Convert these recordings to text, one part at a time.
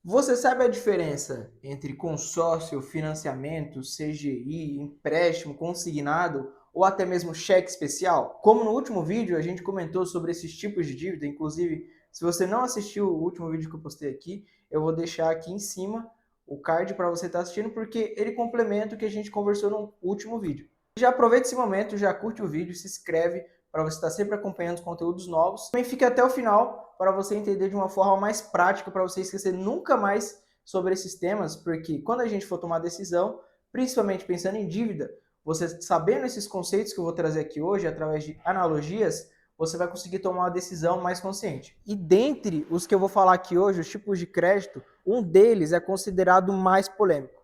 Você sabe a diferença entre consórcio, financiamento, CGI, empréstimo, consignado ou até mesmo cheque especial? Como no último vídeo a gente comentou sobre esses tipos de dívida, inclusive se você não assistiu o último vídeo que eu postei aqui, eu vou deixar aqui em cima o card para você estar assistindo porque ele complementa o que a gente conversou no último vídeo. Já aproveita esse momento, já curte o vídeo, se inscreve para você estar sempre acompanhando os conteúdos novos. Também fique até o final para você entender de uma forma mais prática, para você esquecer nunca mais sobre esses temas, porque quando a gente for tomar decisão, principalmente pensando em dívida, você sabendo esses conceitos que eu vou trazer aqui hoje, através de analogias, você vai conseguir tomar uma decisão mais consciente. E dentre os que eu vou falar aqui hoje, os tipos de crédito, um deles é considerado mais polêmico.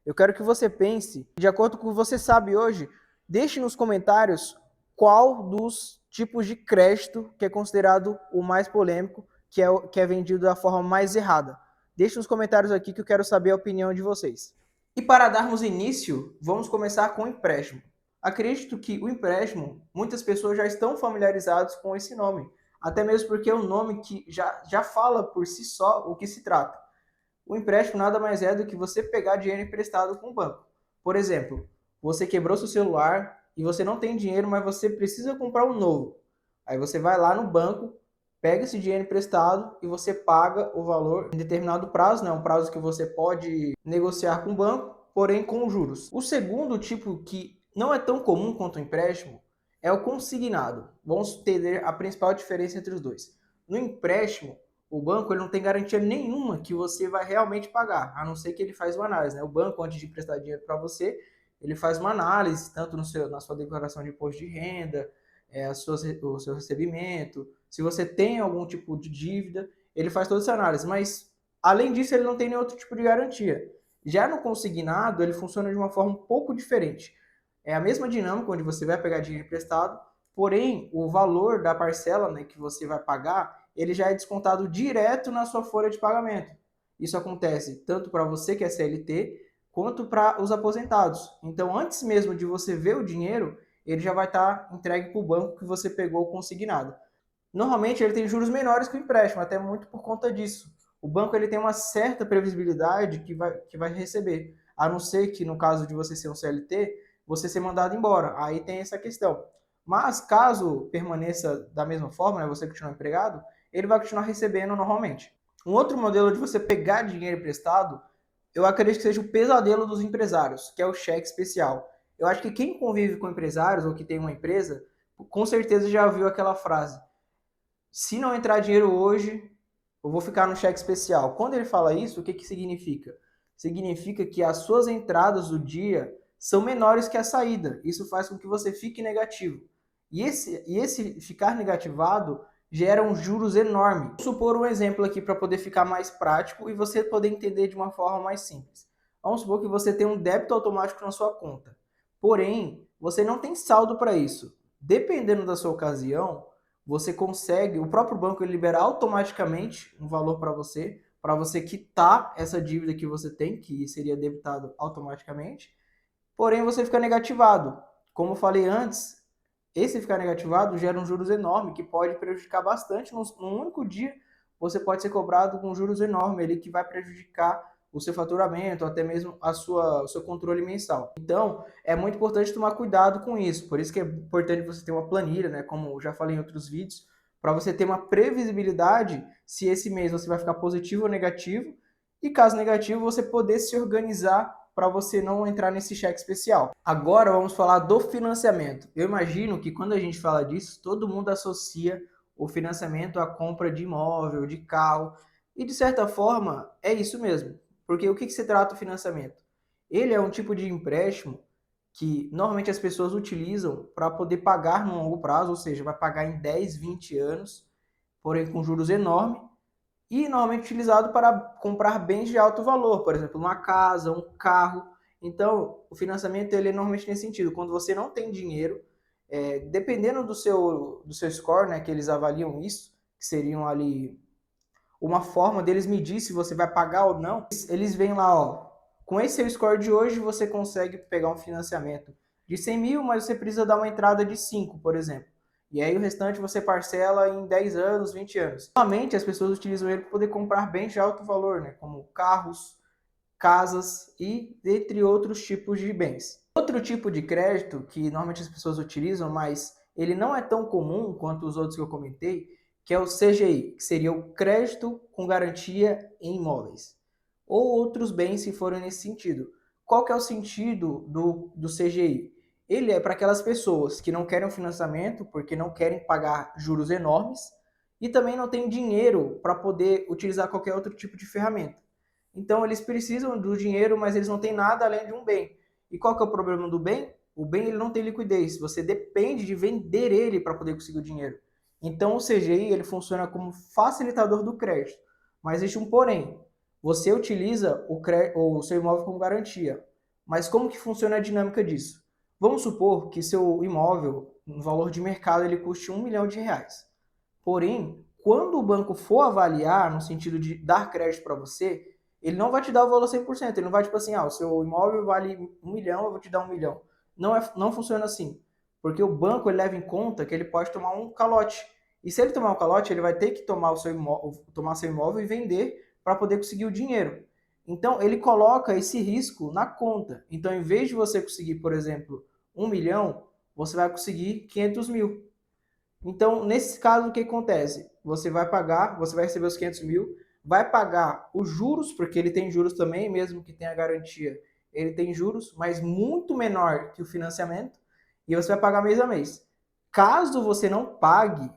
Eu quero que você pense, de acordo com o que você sabe hoje, deixe nos comentários qual dos tipos de crédito que é considerado o mais polêmico, que é vendido da forma mais errada. Deixe nos comentários aqui que eu quero saber a opinião de vocês. E para darmos início, vamos começar com o empréstimo. Acredito que o empréstimo, muitas pessoas já estão familiarizadas com esse nome, até mesmo porque é um nome que já fala por si só o que se trata. O empréstimo nada mais é do que você pegar dinheiro emprestado com o banco. Por exemplo, você quebrou seu celular e você não tem dinheiro, mas você precisa comprar um novo. Aí você vai lá no banco, pega esse dinheiro emprestado e você paga o valor em determinado prazo, né? Um prazo que você pode negociar com o banco, porém com juros. O segundo tipo que não é tão comum quanto o empréstimo é o consignado. Vamos entender a principal diferença entre os dois. No empréstimo, o banco ele não tem garantia nenhuma que você vai realmente pagar, a não ser que ele faz uma análise. Né? O banco, antes de prestar dinheiro para você, ele faz uma análise, tanto na sua declaração de imposto de renda, o seu recebimento, se você tem algum tipo de dívida, ele faz toda essa análise. Mas, além disso, ele não tem nenhum outro tipo de garantia. Já no consignado, ele funciona de uma forma um pouco diferente. É a mesma dinâmica, onde você vai pegar dinheiro emprestado, porém, o valor da parcela, né, que você vai pagar, ele já é descontado direto na sua folha de pagamento. Isso acontece tanto para você que é CLT, quanto para os aposentados. Então, antes mesmo de você ver o dinheiro, ele já vai estar entregue para o banco que você pegou consignado. Normalmente ele tem juros menores que o empréstimo, até muito por conta disso. O banco ele tem uma certa previsibilidade que vai receber, a não ser que no caso de você ser um CLT, você ser mandado embora. Aí tem essa questão. Mas caso permaneça da mesma forma, né, você continuar empregado, ele vai continuar recebendo normalmente. Um outro modelo de você pegar dinheiro emprestado, eu acredito que seja o pesadelo dos empresários, que é o cheque especial. Eu acho que quem convive com empresários ou que tem uma empresa, com certeza já viu aquela frase: se não entrar dinheiro hoje, eu vou ficar no cheque especial. Quando ele fala isso, o que, que significa? Significa que as suas entradas do dia são menores que a saída. Isso faz com que você fique negativo. E esse ficar negativado gera um juros enorme. Vou supor um exemplo aqui para poder ficar mais prático e você poder entender de uma forma mais simples. Vamos supor que você tem um débito automático na sua conta. Porém, você não tem saldo para isso. Dependendo da sua ocasião, você consegue, o próprio banco ele libera automaticamente um valor para você quitar essa dívida que você tem, que seria debitado automaticamente, porém você fica negativado. Como eu falei antes, esse ficar negativado gera um juros enorme, que pode prejudicar bastante. Num único dia, você pode ser cobrado com juros enorme, ali, que vai prejudicar o seu faturamento, até mesmo o seu controle mensal. Então, é muito importante tomar cuidado com isso. Por isso que é importante você ter uma planilha, né, como eu já falei em outros vídeos, para você ter uma previsibilidade se esse mês você vai ficar positivo ou negativo, e caso negativo, você poder se organizar para você não entrar nesse cheque especial. Agora vamos falar do financiamento. Eu imagino que quando a gente fala disso, todo mundo associa o financiamento à compra de imóvel, de carro, e de certa forma é isso mesmo. Porque o que se trata o financiamento? Ele é um tipo de empréstimo que normalmente as pessoas utilizam para poder pagar no longo prazo, ou seja, vai pagar em 10, 20 anos, porém com juros enormes, e normalmente utilizado para comprar bens de alto valor, por exemplo, uma casa, um carro. Então, o financiamento ele é normalmente nesse sentido, quando você não tem dinheiro, dependendo do seu score, né, que eles avaliam isso, que seriam ali uma forma deles medir se você vai pagar ou não, eles veem lá, ó, com esse seu score de hoje você consegue pegar um financiamento de 100 mil, mas você precisa dar uma entrada de 5, por exemplo. E aí o restante você parcela em 10 anos, 20 anos. Normalmente as pessoas utilizam ele para poder comprar bens de alto valor, né? Como carros, casas e entre outros tipos de bens. Outro tipo de crédito que normalmente as pessoas utilizam, mas ele não é tão comum quanto os outros que eu comentei, que é o CGI, que seria o crédito com garantia em imóveis, ou outros bens se forem nesse sentido. Qual que é o sentido do CGI? Ele é para aquelas pessoas que não querem um financiamento porque não querem pagar juros enormes e também não têm dinheiro para poder utilizar qualquer outro tipo de ferramenta. Então eles precisam do dinheiro, mas eles não têm nada além de um bem. E qual que é o problema do bem? O bem ele não tem liquidez. Você depende de vender ele para poder conseguir o dinheiro. Então o CGI ele funciona como facilitador do crédito. Mas existe um porém. Você utiliza o seu imóvel como garantia. Mas como que funciona a dinâmica disso? Vamos supor que seu imóvel, no valor de mercado, ele custe R$ 1 milhão. Porém, quando o banco for avaliar, no sentido de dar crédito para você, ele não vai te dar o valor 100%. Ele não vai tipo assim, o seu imóvel vale 1 milhão, eu vou te dar 1 milhão. Não funciona assim. Porque o banco ele leva em conta que ele pode tomar um calote. E se ele tomar um calote, ele vai ter que tomar seu imóvel e vender para poder conseguir o dinheiro. Então, ele coloca esse risco na conta. Então, em vez de você conseguir, por exemplo, 1 milhão, você vai conseguir 500 mil. Então, nesse caso, o que acontece? Você vai receber os 500 mil, vai pagar os juros, porque ele tem juros também, mesmo que tenha garantia, ele tem juros, mas muito menor que o financiamento, e você vai pagar mês a mês. Caso você não pague,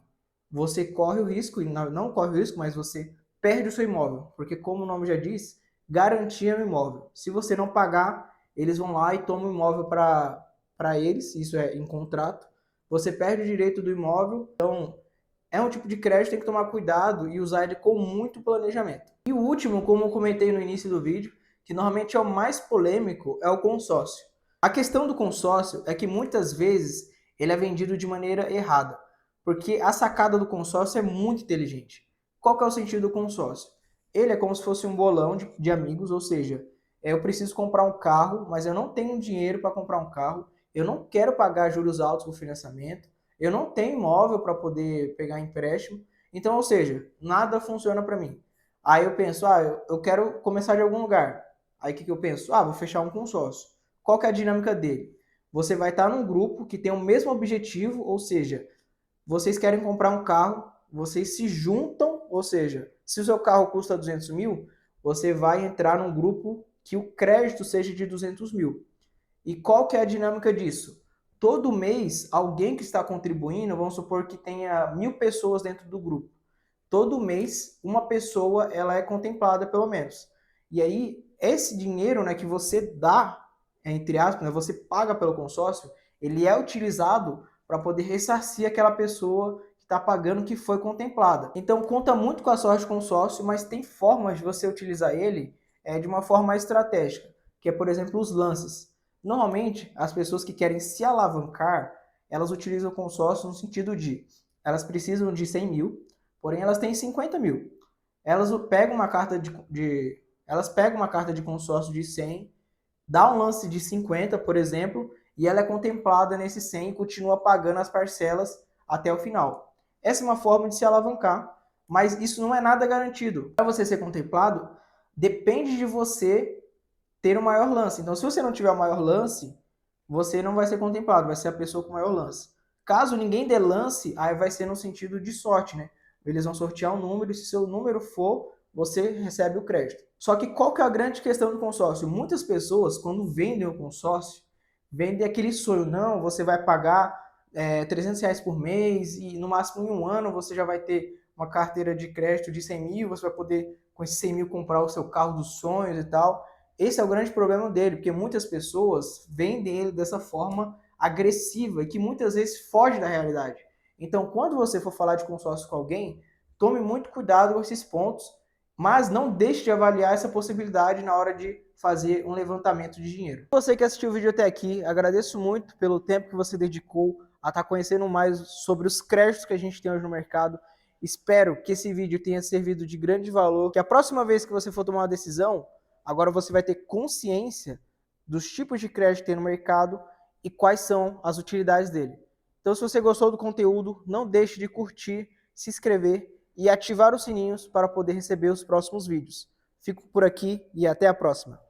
você corre o risco, e não corre o risco, mas você perde o seu imóvel, porque como o nome já diz, garantia no imóvel. Se você não pagar, eles vão lá e tomam o imóvel para eles, isso é em contrato, você perde o direito do imóvel. Então, é um tipo de crédito que tem que tomar cuidado e usar ele com muito planejamento. E o último, como eu comentei no início do vídeo, que normalmente é o mais polêmico, é o consórcio. A questão do consórcio é que muitas vezes ele é vendido de maneira errada, porque a sacada do consórcio é muito inteligente. Qual que é o sentido do consórcio? Ele é como se fosse um bolão de amigos, ou seja, eu preciso comprar um carro, mas eu não tenho dinheiro para comprar um carro, eu não quero pagar juros altos no financiamento, eu não tenho imóvel para poder pegar empréstimo, então, ou seja, nada funciona para mim. Aí eu penso, eu quero começar de algum lugar. Aí o que eu penso? Vou fechar um consórcio. Qual que é a dinâmica dele? Você vai estar num grupo que tem o mesmo objetivo, ou seja, vocês querem comprar um carro, vocês se juntam, ou seja, se o seu carro custa 200 mil, você vai entrar num grupo que o crédito seja de 200 mil. E qual que é a dinâmica disso? Todo mês, alguém que está contribuindo, vamos supor que tenha 1.000 pessoas dentro do grupo. Todo mês, uma pessoa ela é contemplada, pelo menos. E aí, esse dinheiro, né, que você dá, entre aspas, né, você paga pelo consórcio, ele é utilizado para poder ressarcir aquela pessoa que está pagando que foi contemplada. Então, conta muito com a sorte do consórcio, mas tem formas de você utilizar ele de uma forma mais estratégica, que é, por exemplo, os lances. Normalmente, as pessoas que querem se alavancar, elas utilizam o consórcio no sentido de elas precisam de 100 mil, porém elas têm 50 mil. Elas pegam uma carta elas pegam uma carta de consórcio de 100, dá um lance de 50, por exemplo, e ela é contemplada nesse 100 e continua pagando as parcelas até o final. Essa é uma forma de se alavancar, mas isso não é nada garantido. Para você ser contemplado, depende de você ter o maior lance. Então, se você não tiver o maior lance, você não vai ser contemplado, vai ser a pessoa com o maior lance. Caso ninguém dê lance, aí vai ser no sentido de sorte, né? Eles vão sortear um número e se seu número for, você recebe o crédito. Só que qual que é a grande questão do consórcio? Muitas pessoas, quando vendem o consórcio, vendem aquele sonho, não, você vai pagar R$ 300 por mês e no máximo em um ano você já vai ter uma carteira de crédito de 100 mil, você vai poder com esses 100 mil comprar o seu carro dos sonhos e tal. Esse é o grande problema dele, porque muitas pessoas vendem ele dessa forma agressiva e que muitas vezes foge da realidade. Então, quando você for falar de consórcio com alguém, tome muito cuidado com esses pontos, mas não deixe de avaliar essa possibilidade na hora de fazer um levantamento de dinheiro. Você que assistiu o vídeo até aqui, agradeço muito pelo tempo que você dedicou a estar conhecendo mais sobre os créditos que a gente tem hoje no mercado. Espero que esse vídeo tenha servido de grande valor, que a próxima vez que você for tomar uma decisão, agora você vai ter consciência dos tipos de crédito que tem no mercado e quais são as utilidades dele. Então, se você gostou do conteúdo, não deixe de curtir, se inscrever e ativar os sininhos para poder receber os próximos vídeos. Fico por aqui e até a próxima.